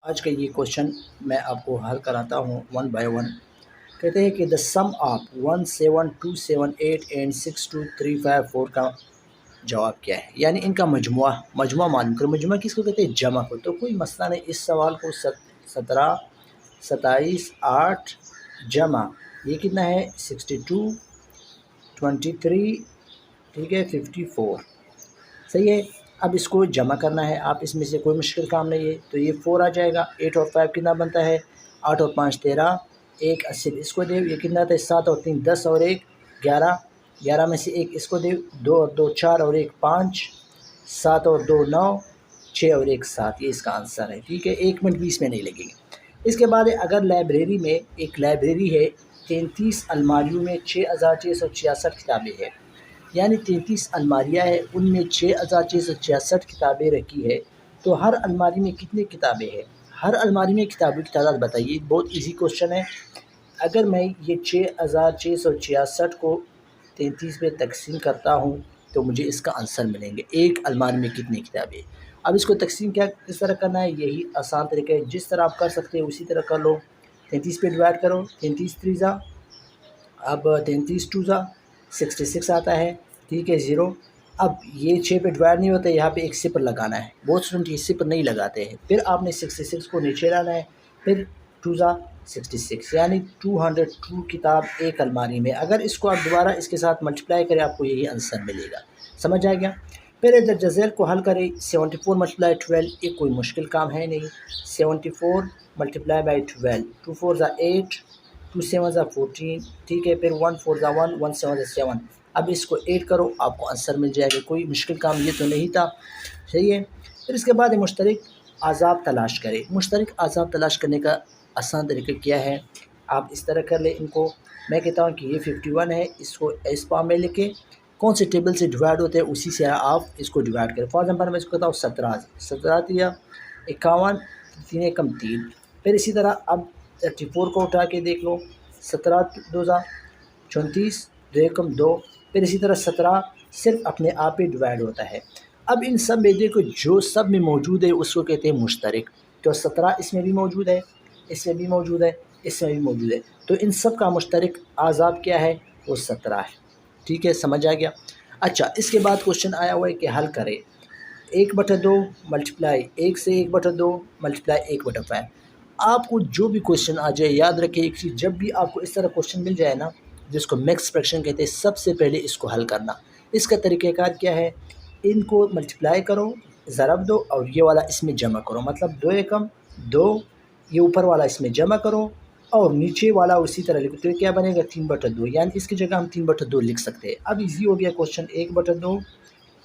آج کا یہ کوشچن میں آپ کو حل کراتا ہوں ون بائی ون۔ کہتے ہیں کہ دا سم آف 17278 اینڈ 62354 کا جواب کیا ہے، یعنی ان کا مجموعہ معلوم کرو۔ مجموعہ کس کو کہتے ہیں؟ جمع کو۔ تو کوئی مسئلہ نہیں، اس سوال کو 17 27 8 جمع یہ کتنا ہے 62 23 ٹھیک ہے 54 صحیح ہے۔ اب اس کو جمع کرنا ہے، آپ اس میں سے کوئی مشکل کام نہیں ہے، تو یہ 4 آ جائے گا۔ 8 اور 5 کتنا بنتا ہے؟ 8 اور 5 13، 1 80 اس کو دے، یہ کتنا تھا؟ 7 اور 3 10 اور 1 11، 11 میں سے 1 اس کو دے، 2 اور 2 4 اور 1 5، 7 اور 2 9، 6 اور 1 7، یہ اس کا آنسر ہے ٹھیک ہے۔ 1 منٹ بھی اس میں نہیں لگے گی۔ اس کے بعد اگر لائبریری میں ایک لائبریری ہے، 33 الماریوں میں 6666 کتابیں ہیں، یعنی 33 الماریاں ہیں، ان میں 6666 کتابیں رکھی ہے، تو ہر الماری میں کتنی کتابیں ہیں؟ ہر الماری میں کتابوں کی تعداد بتائیے۔ بہت ایزی کوشچن ہے۔ اگر میں یہ 6666 کو 33 پہ تقسیم کرتا ہوں تو مجھے اس کا آنسر ملیں گے، ایک الماری میں کتنی کتابیں۔ اب اس کو تقسیم کس طرح کرنا ہے؟ یہی آسان طریقہ ہے، جس طرح آپ کر سکتے ہیں اسی طرح کر لو۔ 33 پہ ڈیوائڈ کرو، 33 3 اب 33 2 66 آتا ہے ٹھیک ہے 0۔ اب یہ 6 پہ ڈیوائڈ نہیں ہوتا ہے، یہاں پہ ایک صفر لگانا ہے، بہت اسٹوڈنٹ یہ صفر نہیں لگاتے ہیں۔ پھر آپ نے 66 کو نیچے لانا ہے، پھر 2 66 یعنی 202 کتاب ایک الماری میں۔ اگر اس کو آپ دوبارہ اس کے ساتھ ملٹیپلائی کریں آپ کو یہی آنسر ملے گا، سمجھ آ گیا؟ پھر درجہ ذیل کو حل کریں، 74 ملٹیپلائی 12، یہ کوئی مشکل کام ہے نہیں۔ 74 ملٹیپلائی بائی 12، 2 4 8، 2 7 14 ٹھیک ہے، پھر 1 4 1، 1 7 7۔ اب اس کو ایڈ کرو آپ کو آنسر مل جائے گا، کوئی مشکل کام یہ تو نہیں تھا، صحیح ہے۔ پھر اس کے بعد مشترک اعضاب تلاش کریں۔ مشترک اعضاب تلاش کرنے کا آسان طریقہ کیا ہے؟ آپ اس طرح کر لیں ان کو، میں کہتا ہوں کہ یہ 51 ہے، اس کو اس فارم میں لکھیں، کون سے ٹیبل سے ڈیوائڈ ہوتے ہیں اسی سے آپ اس کو ڈیوائڈ کریں۔ فار ایگزامپل میں اس کو کہتا ہوں 17 دیا، 51 3 کم 3۔ پھر اسی طرح اب 34 کو اٹھا کے دیکھ لو، 17 2 34 2 کم 2، پھر اسی طرح 17 صرف اپنے آپ ہی ڈیوائڈ ہوتا ہے۔ اب ان سب میں دیکھو جو سب میں موجود ہے اس کو کہتے ہیں مشترک، تو 17 اس میں بھی موجود ہے، اس میں بھی موجود ہے، اس میں بھی موجود ہے، تو ان سب کا مشترک اعضاب کیا ہے؟ وہ 17 ہے ٹھیک ہے، سمجھ آ گیا؟ اچھا، اس کے بعد کوشچن آیا ہوا ہے کہ حل کرے 1/2 ملٹیپلائی 1 سے 1/2 ملٹیپلائی 1/5۔ آپ کو جو بھی کوشچن آ جائے یاد رکھیں ایک چیز، جب بھی آپ کو اس طرح کوشچن مل جائے نا جس کو مکس فریکشن کہتے ہیں، سب سے پہلے اس کو حل کرنا۔ اس کا طریقہ کار کیا ہے؟ ان کو ملٹیپلائی کرو، ضرب دو، اور یہ والا اس میں جمع کرو، مطلب 2 کم 2، یہ اوپر والا اس میں جمع کرو اور نیچے والا اسی طرح لکھو، تو کیا بنے گا 3/2، یعنی اس کی جگہ ہم 3/2 لکھ سکتے ہیں۔ اب ایزی ہو گیا کوشچن، 1/2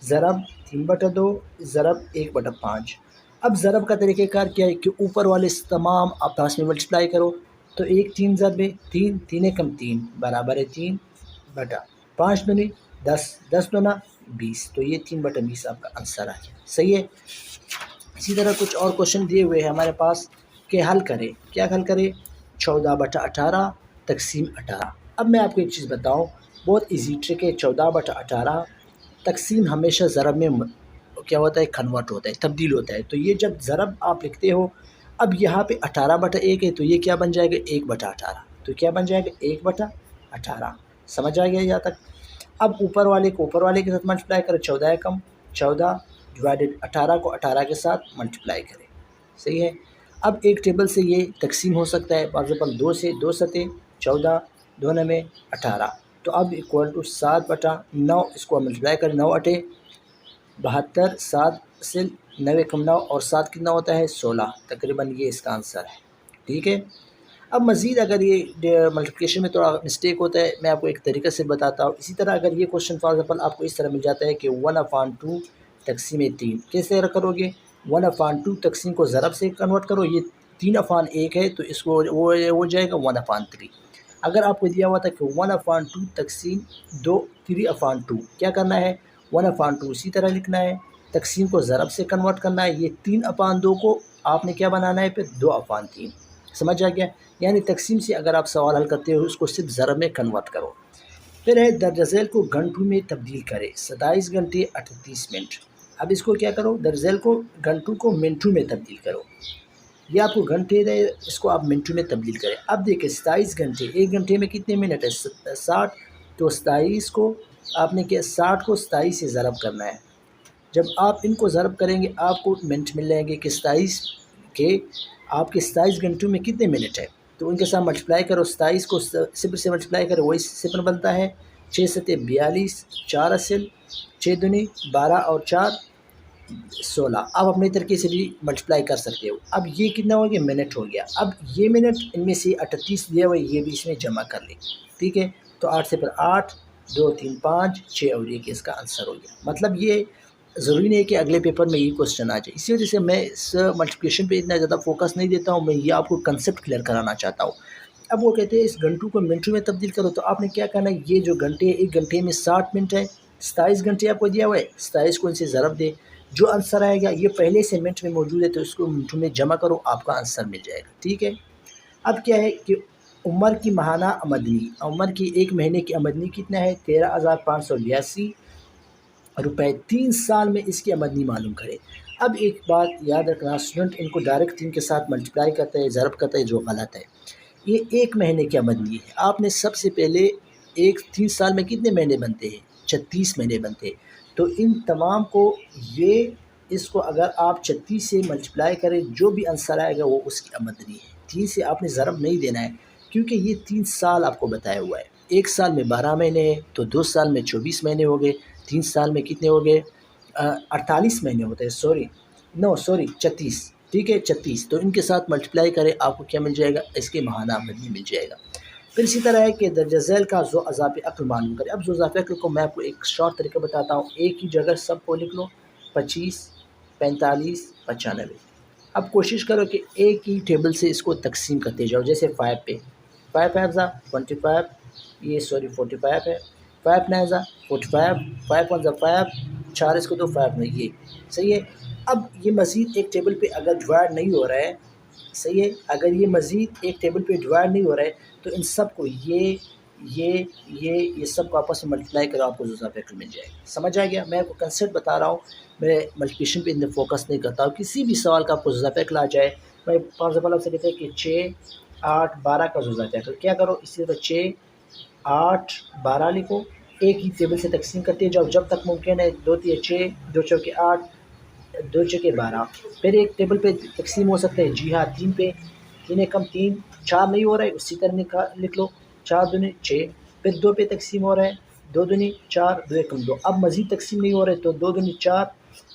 ضرب 3/2 ضرب 1/5۔ اب ضرب کا طریقہ کار کیا ہے کہ اوپر والے تمام آپس میں ملٹیپلائی کرو، تو 1 3 ضرب 3، 3 کم 3 برابر ہے 3/5 دنی 10، 10 دونا 20، تو یہ 3/20 آپ کا آنسر آ گیا، صحیح ہے۔ اسی طرح کچھ اور کوشچن دیے ہوئے ہیں ہمارے پاس کہ حل کرے، کیا حل کرے؟ 14/18 تقسیم 18۔ اب میں آپ کو ایک چیز بتاؤں، بہت ایزی ٹرک ہے۔ 14/18 تقسیم ہمیشہ ضرب میں کیا ہوتا ہے؟ کنورٹ ہوتا ہے، تبدیل ہوتا ہے، تو یہ جب ضرب آپ لکھتے ہو، اب یہاں پہ 18/1 ہے تو یہ کیا بن جائے گا؟ 1/18، تو کیا بن جائے گا؟ 1/18، سمجھ آ گیا یہاں تک؟ اب اوپر والے کو اوپر والے کے ساتھ ملٹیپلائی کرے، 14 کم 14 ڈیوائڈڈ 18 کو 18 کے ساتھ ملٹیپلائی کرے، صحیح ہے۔ اب ایک ٹیبل سے یہ تقسیم ہو سکتا ہے، فار ایگزامپل 2 سے 2 7 14، 2 9 18، تو اب ایکول ٹو 7/9، اس کو ملٹیپلائی کریں، 9 8 72، 7 سے 9 کم 9 اور 7 کتنا ہوتا ہے؟ 16، تقریباً یہ اس کا آنسر ہے ٹھیک ہے۔ اب مزید اگر یہ ملٹیپلیکیشن میں تھوڑا مسٹیک ہوتا ہے، میں آپ کو ایک طریقہ سے بتاتا ہوں۔ اسی طرح اگر یہ کوشچن فار ایگزامپل آپ کو اس طرح مل جاتا ہے کہ 1/2 تقسیم 3، کس طرح کرو گے؟ 1/2 تقسیم کو ضرب سے کنورٹ کرو، یہ 3/1 ہے تو اس کو وہ ہو جائے گا 1/3۔ اگر آپ کو دیا ہوا تھا کہ 1/2 تقسیم 2 3/2، کیا کرنا ہے؟ 1/2 اسی طرح لکھنا ہے، تقسیم کو ضرب سے کنورٹ کرنا ہے، یہ 3/2 کو آپ نے کیا بنانا ہے؟ پھر 2/3، سمجھ آ گیا؟ یعنی تقسیم سے اگر آپ سوال حل کرتے ہو اس کو صرف ضرب میں کنورٹ کرو۔ پھر ہے درجہ ذیل کو گھنٹوں میں تبدیل کرے، 27 گھنٹے 38 منٹ۔ اب اس کو کیا کرو؟ درجہ ذیل کو گھنٹوں کو منٹوں میں تبدیل کرو، یہ آپ کو گھنٹے دے، اس کو آپ منٹوں میں تبدیل کریں. اب دیکھیں 27 گھنٹے، ایک گھنٹے میں کتنے منٹ ہے؟ 60. تو 27 کو آپ نے کیا 60 کو 27 سے ضرب کرنا ہے. جب آپ ان کو ضرب کریں گے آپ کو منٹ مل جائیں گے کہ 27 کے آپ کے 27 گھنٹوں میں کتنے منٹ ہے. تو ان کے ساتھ ملٹیپلائی کرو، 27 کو صفر سے ملٹیپلائی کرو وہی صفر بنتا ہے. 6 ستے 42، 4 اصل 6 دنی 12 اور 4 16. آپ اپنے طریقے سے بھی ملٹیپلائی کر سکتے ہو. اب یہ کتنا ہو گیا؟ منٹ ہو گیا. اب یہ منٹ ان میں سے 38 دیا ہوا ہے، یہ بھی اس میں جمع کر لیں. ٹھیک ہے، تو 8 سے 8 2 3 5 6 اور یہ کہ اس کا آنسر ہو گیا. مطلب یہ ضروری نہیں ہے کہ اگلے پیپر میں یہ کوسچن آ جائے. اسی وجہ سے میں اس ملٹیپلیکیشن پہ اتنا زیادہ فوکس نہیں دیتا ہوں. میں یہ آپ کو کنسیپٹ کلیئر کرانا چاہتا ہوں. اب وہ کہتے ہیں اس گھنٹوں کو منٹوں میں تبدیل کرو. تو آپ نے کیا کرنا ہے، یہ جو گھنٹے ایک گھنٹے میں 60 منٹ ہے، 27 گھنٹے آپ کو دیا ہوا ہے، 27 کو ان سے ضرب دے. جو آنسر آئے گا یہ پہلے سے منٹ میں موجود ہے تو اس کو منٹوں میں جمع کرو، آپ کا آنسر مل جائے گا. ٹھیک ہے. اب کیا ہے کہ عمر کی ماہانہ آمدنی، عمر کی ایک مہینے کی آمدنی کتنا ہے؟ 13,582 روپے. 3 سال میں اس کی آمدنی معلوم کرے. اب ایک بات یاد رکھنا، اسٹوڈنٹ ان کو ڈائریکٹ 3 کے ساتھ ملٹیپلائی کرتا ہے، ضرب کرتا ہے، جو غلط ہے. یہ ایک مہینے کی آمدنی ہے. آپ نے سب سے پہلے 3 سال میں کتنے مہینے بنتے ہیں؟ 36 مہینے بنتے ہیں. تو ان تمام کو یہ اس کو اگر آپ 36 سے ملٹیپلائی کریں جو بھی آنسر آئے گا وہ اس کی آمدنی ہے. 3 سے آپ نے ضرب نہیں دینا ہے کیونکہ یہ 3 سال آپ کو بتایا ہوا ہے. ایک سال میں 12 مہینے ہے تو 2 سال میں 24 مہینے ہو گئے. 3 سال میں کتنے ہو گئے؟ 48 مہینے ہوتے ہیں. سوری 36. ٹھیک ہے 36. تو ان کے ساتھ ملٹیپلائی کریں آپ کو کیا مل جائے گا؟ اس کے ماہانہ آمدنی مل جائے گا. پھر اسی طرح ہے کہ درجہ ذیل کا ذو اضافی عقل معلوم کرے. اب ذو اضافی عقل کو میں آپ کو ایک شارٹ طریقہ بتاتا ہوں. ایک ہی جگہ سب کو لکھ لو، 25 45 95. اب کوشش کرو کہ ایک ہی ٹیبل سے اس کو تقسیم کرتے جاؤ. جیسے 5 پہ 5 5 25، یہ 45 ہے. 5 9 45، 5 1 5، 4 اس کو دو 5 میں یہ صحیح ہے. اب یہ مزید ایک ٹیبل پہ اگر ڈیوائڈ نہیں ہو رہا ہے، صحیح ہے، اگر یہ مزید ایک ٹیبل پہ ڈیوائڈ نہیں ہو رہا ہے تو ان سب کو یہ سب کو آپس میں ملٹیپلائی کرو، آپ کو ذو اضافی عقل مل جائے گا. سمجھ آ گیا؟ میں آپ کو کنسیپٹ بتا رہا ہوں، میں ملٹیپلیکیشن پہ اتنے فوکس نہیں کرتا ہوں. کسی بھی سوال کا آپ کو ذو اضافی عقل آ جائے، میں فار ایگزامپل آپ سے کہتے ہیں کہ 6 8 12 کا ذو اضافی عقل کیا کرو، اسی طرح 6 8 12 لکھو. ایک ہی ٹیبل سے تقسیم کرتے جاؤ جب تک ممکن ہے. 2 3 6 2 چوکے 8 2 چوکے 12. پھر ایک ٹیبل پہ تقسیم ہو سکتا ہے، جی ہاں 3 پہ. 3 ایکم 3، 4 نہیں ہو رہا ہے اسی طرح لکھ لو. 4 دونی 6. پھر 2 پہ تقسیم ہو رہا ہے، 2 دونی 4 2 ایکم 2. اب مزید تقسیم نہیں ہو رہا ہے تو 2 دونی 4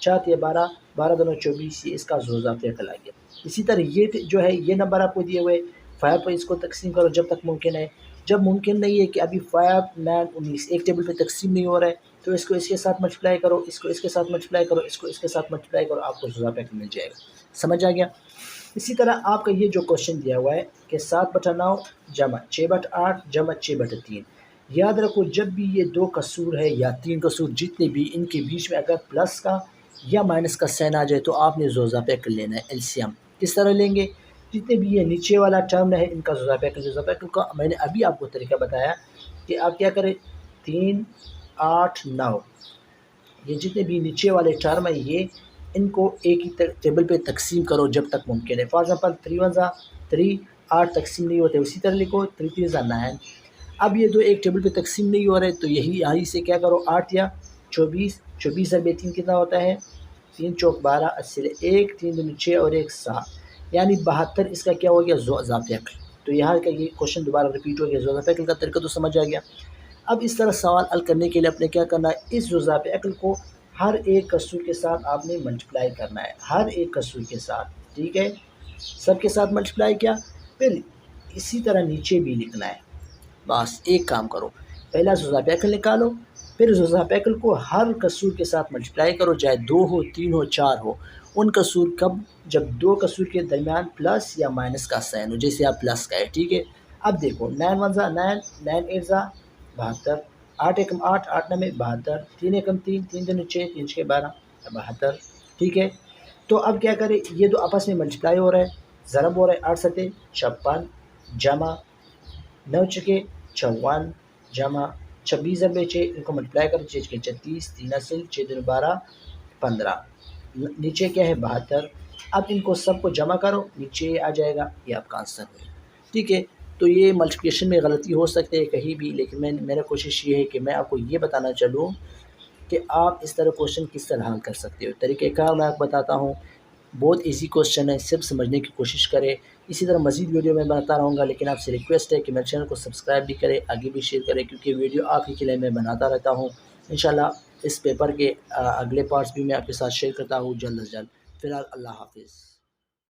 4 3 12 12 دونوں 24. یہ اس کا ذو اضافی عقل آ گیا. اسی طرح یہ جو ہے یہ نمبر آپ کو دیے ہوئے 5 پہ اس کو تقسیم کرو جب تک ممکن ہے. جب ممکن نہیں ہے کہ ابھی 5 9 19 ایک ٹیبل پہ تقسیم نہیں ہو رہا ہے تو اس کو اس کے ساتھ ملٹیپلائی کرو، اس کو اس کے ساتھ ملٹیپلائی کرو، اس کو اس کے ساتھ ملٹیپلائی کرو، آپ کو ذو اضافی عقل مل جائے گا. سمجھ آ گیا؟ اسی طرح آپ کا یہ جو کوشچن دیا ہوا ہے کہ 7/9 جمع 6/8 جمع 6/3. یاد رکھو جب بھی یہ 2 کسور ہے یا 3 کسور جتنے بھی، ان کے بیچ میں اگر پلس کا یا مائنس کا سین آ جائے تو آپ نے ذو اضافی عقل لینا ہے. LCM کس طرح لیں گے؟ جتنے بھی یہ نیچے والا ٹرم ہے ان کا ذو اضافی عقل کا میں نے ابھی آپ کو طریقہ بتایا کہ آپ کیا کریں 3 8 9 یہ جتنے بھی نیچے والے ٹرم ہیں یہ ان کو ایک ہی ٹیبل پہ تقسیم کرو جب تک ممکن ہے. فار ایگزامپل 3 1 3 8 تقسیم نہیں ہوتے اسی طرح لکھو 3 3 9. اب یہ دو ایک ٹیبل پہ تقسیم نہیں ہو رہے تو یہی سے کیا کرو 8 یا 24 24 ضرب 3 کتنا ہوتا ہے؟ 3 چوک 12 80 1 3 2 6 اور 1 7 یعنی 72. اس کا کیا ہو گیا؟ ذو اضافی عقل. تو یہاں کا یہ کوشچن دوبارہ ریپیٹ ہو گیا. ذو اضافی عقل کا طریقہ تو سمجھ آ گیا. اب اس طرح سوال حل کرنے کے لیے آپ نے کیا کرنا ہے، اس ذو اضافی عقل کو ہر ایک کسور کے ساتھ آپ نے ملٹیپلائی کرنا ہے، ہر ایک کسور کے ساتھ. ٹھیک ہے، سب کے ساتھ ملٹیپلائی کیا، پھر اسی طرح نیچے بھی لکھنا ہے. بس ایک کام کرو، پہلا ذو اضافی عقل نکالو، پھر ذو اضافی عقل کو ہر کسور کے ساتھ ملٹیپلائی کرو، چاہے 2 ہو 3 ہو 4 ہو. ان کسور کب؟ جب 2 کسور کے درمیان پلس یا مائنس کا سائن ہو، جیسے آپ پلس کا ہے. ٹھیک ہے، اب دیکھو 9 1 9 9 8 72 8 ایکم 8 8 9 72 3 ایکم 3 3 2 6 3 6 12 72. ٹھیک ہے، تو اب کیا کرے، یہ دو آپس میں ملٹیپلائی ہو رہا ہے، ضرب ہو رہا ہے. 8 7 56 جمع 9 چکے 54 جمع 26 ضرب 6 ان کو ملٹیپلائی کرو 6 36 3 اصل 6 2 12 15. نیچے کیا ہے 72 اب ان کو سب کو جمع کرو، نیچے یہ آ جائے گا، یہ آپ کا آنسر ہے، ٹھیک ہے۔ تو یہ ملٹیپلیکیشن میں غلطی ہو سکتی ہے کہیں بھی، لیکن میرا کوشش یہ ہے کہ میں آپ کو یہ بتانا چلوں کہ آپ اس طرح کوشچن کس طرح حل کر سکتے ہو۔ طریقہ کار میں آپ کو بتاتا ہوں، بہت ایزی کوشچن ہے، صرف سمجھنے کی کوشش کریں۔ اسی طرح مزید ویڈیو میں بناتا رہوں گا، لیکن آپ سے ریکویسٹ ہے کہ میرے چینل کو سبسکرائب بھی کریں، آگے بھی شیئر کریں، کیونکہ ویڈیو آپ ہی کے لیے میں بناتا رہتا ہوں۔ انشاءاللہ اس پیپر کے اگلے پارٹس بھی میں آپ کے ساتھ شیئر کرتا ہوں جلد از جلد۔ فی الحال اللہ حافظ۔